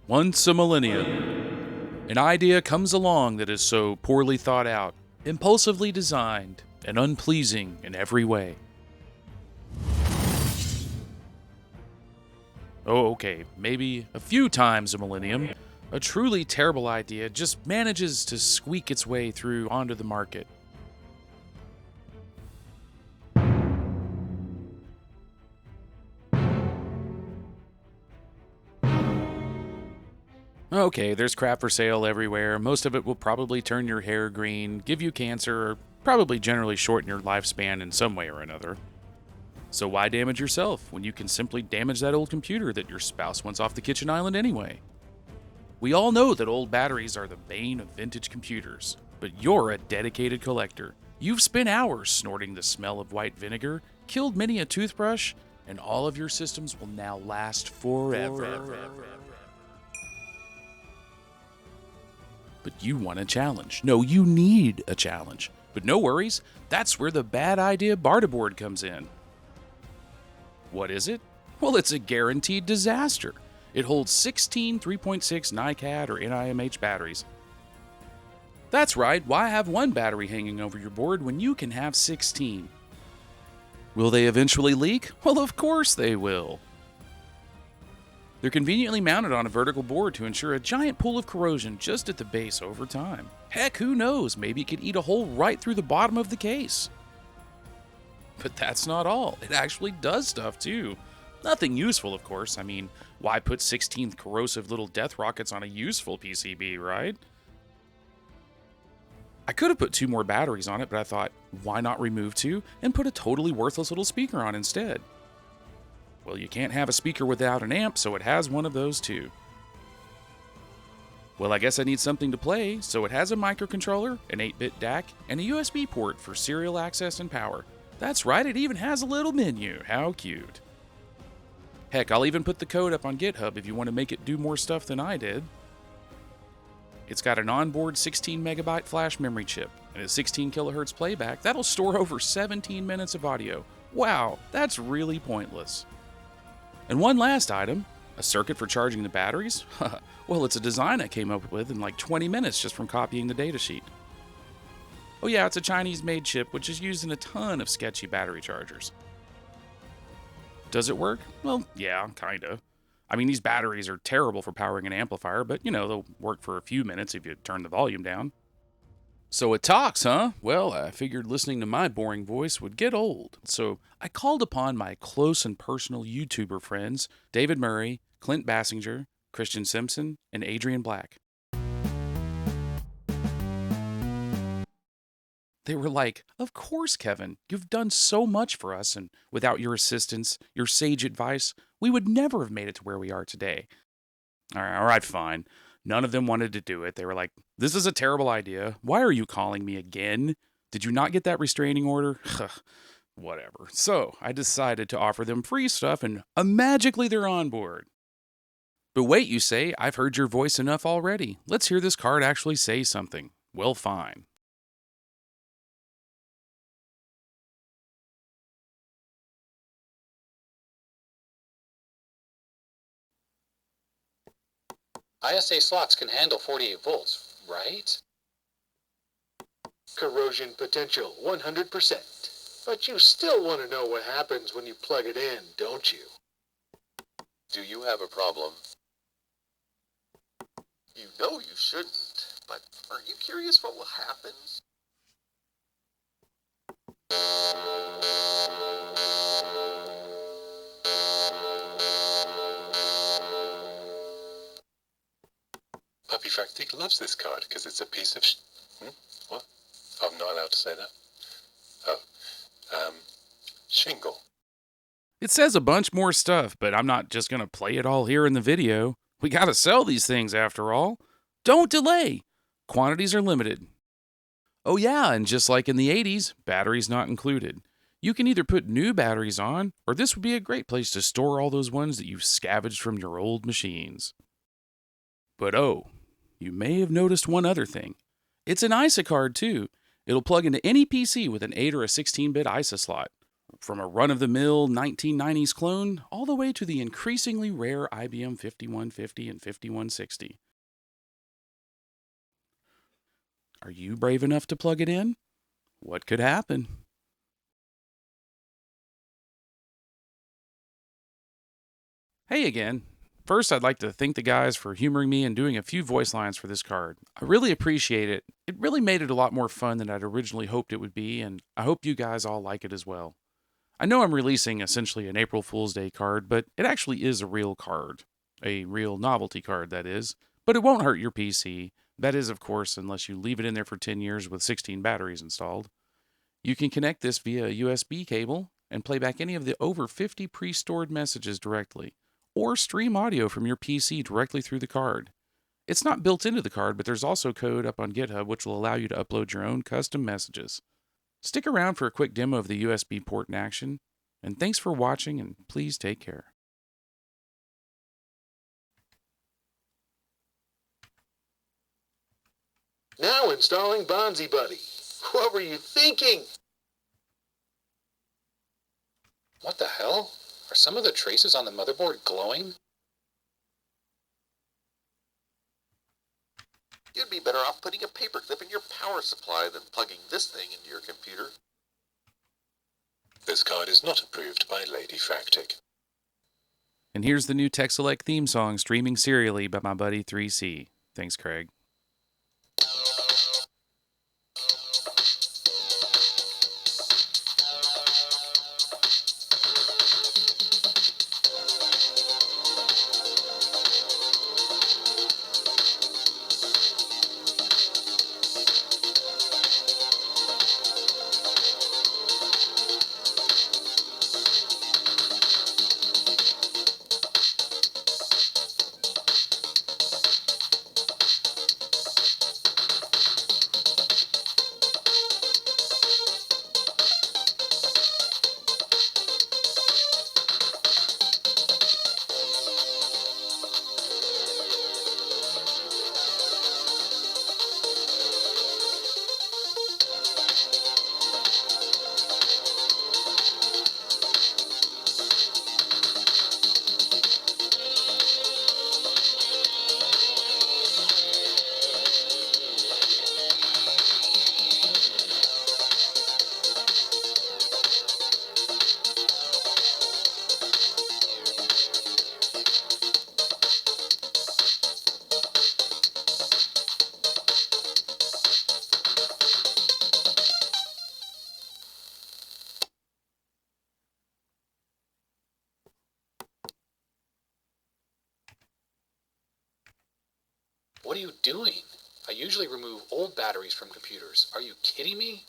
Once a millennium, an idea comes along that is so poorly thought out, impulsively designed, and unpleasing in every way. Oh, okay, maybe a few times a millennium, a truly terrible idea just manages to squeak its way through onto the market. Okay, there's crap for sale everywhere. Most of it will probably turn your hair green, give you cancer, or probably generally shorten your lifespan in some way or another. So why damage yourself when you can simply damage that old computer that your spouse wants off the kitchen island anyway? We all know that old batteries are the bane of vintage computers, but you're a dedicated collector. You've spent hours snorting the smell of white vinegar, killed many a toothbrush, and all of your systems will now last forever. But you want a challenge. No, you need a challenge. But no worries, that's where the Bad Idea Barta Board comes in. What is it? Well, it's a guaranteed disaster. It holds 16 3.6 NiCad or NIMH batteries. That's right, why have one battery hanging over your board when you can have 16? Will they eventually leak? Well, of course they will. They're conveniently mounted on a vertical board to ensure a giant pool of corrosion just at the base over time. Heck, who knows? Maybe it could eat a hole right through the bottom of the case. But that's not all. It actually does stuff too. Nothing useful, of course. I mean, why put 16 corrosive little death rockets on a useful PCB, right? I could have put 2 more batteries on it, but I thought, why not remove 2 and put a totally worthless little speaker on instead? Well, you can't have a speaker without an amp, so it has one of those too. Well, I guess I need something to play, so it has a microcontroller, an 8-bit DAC, and a USB port for serial access and power. That's right, it even has a little menu. How cute. Heck, I'll even put the code up on GitHub if you want to make it do more stuff than I did. It's got an onboard 16 megabyte flash memory chip and a 16 kilohertz playback that'll store over 17 minutes of audio. Wow, that's really pointless. And one last item, a circuit for charging the batteries? Well, it's a design I came up with in like 20 minutes just from copying the datasheet. Oh yeah, it's a Chinese-made chip which is used in a ton of sketchy battery chargers. Does it work? Well, yeah, kinda. I mean, these batteries are terrible for powering an amplifier, but you know, they'll work for a few minutes if you turn the volume down. So it talks, huh? Well, I figured listening to my boring voice would get old. So I called upon my close and personal YouTuber friends, David Murray, Clint Bassinger, Christian Simpson, and Adrian Black. They were like, of course, Kevin, you've done so much for us, and without your assistance, your sage advice, we would never have made it to where we are today. All right, fine. None of them wanted to do it. They were like, this is a terrible idea. Why are you calling me again? Did you not get that restraining order? Whatever. So I decided to offer them free stuff, and magically they're on board. But wait, you say, I've heard your voice enough already. Let's hear this card actually say something. Well, fine. ISA slots can handle 48 volts, right? Corrosion potential 100%. But you still want to know what happens when you plug it in, don't you? Do you have a problem? You know you shouldn't, but aren't you curious what will happen? Perifractic loves this card because it's a piece of what? I'm not allowed to say that. Shingle. It says a bunch more stuff, but I'm not just going to play it all here in the video. We got to sell these things after all. Don't delay. Quantities are limited. Oh yeah, and just like in the 80s, batteries not included. You can either put new batteries on, or this would be a great place to store all those ones that you've scavenged from your old machines. But oh, you may have noticed one other thing. It's an ISA card too. It'll plug into any PC with an 8 or a 16-bit ISA slot. from a run-of-the-mill 1990s clone all the way to the increasingly rare IBM 5150 and 5160. Are you brave enough to plug it in? What could happen? Hey again. First, I'd like to thank the guys for humoring me and doing a few voice lines for this card. I really appreciate it. It really made it a lot more fun than I'd originally hoped it would be, and I hope you guys all like it as well. I know I'm releasing essentially an April Fool's Day card, but it actually is a real card. A real novelty card, that is. But it won't hurt your PC. That is, of course, unless you leave it in there for 10 years with 16 batteries installed. You can connect this via a USB cable and play back any of the over 50 pre-stored messages directly, or stream audio from your PC directly through the card. It's not built into the card, but there's also code up on GitHub which will allow you to upload your own custom messages. Stick around for a quick demo of the USB port in action, and thanks for watching, and please take care. Now installing Bonzi Buddy. What were you thinking? What the hell? Are some of the traces on the motherboard glowing? You'd be better off putting a paperclip in your power supply than plugging this thing into your computer. This card is not approved by Lady Fractic. And here's the new TexElec theme song streaming serially by my buddy 3C. Thanks, Craig. What are you doing? I usually remove old batteries from computers. Are you kidding me?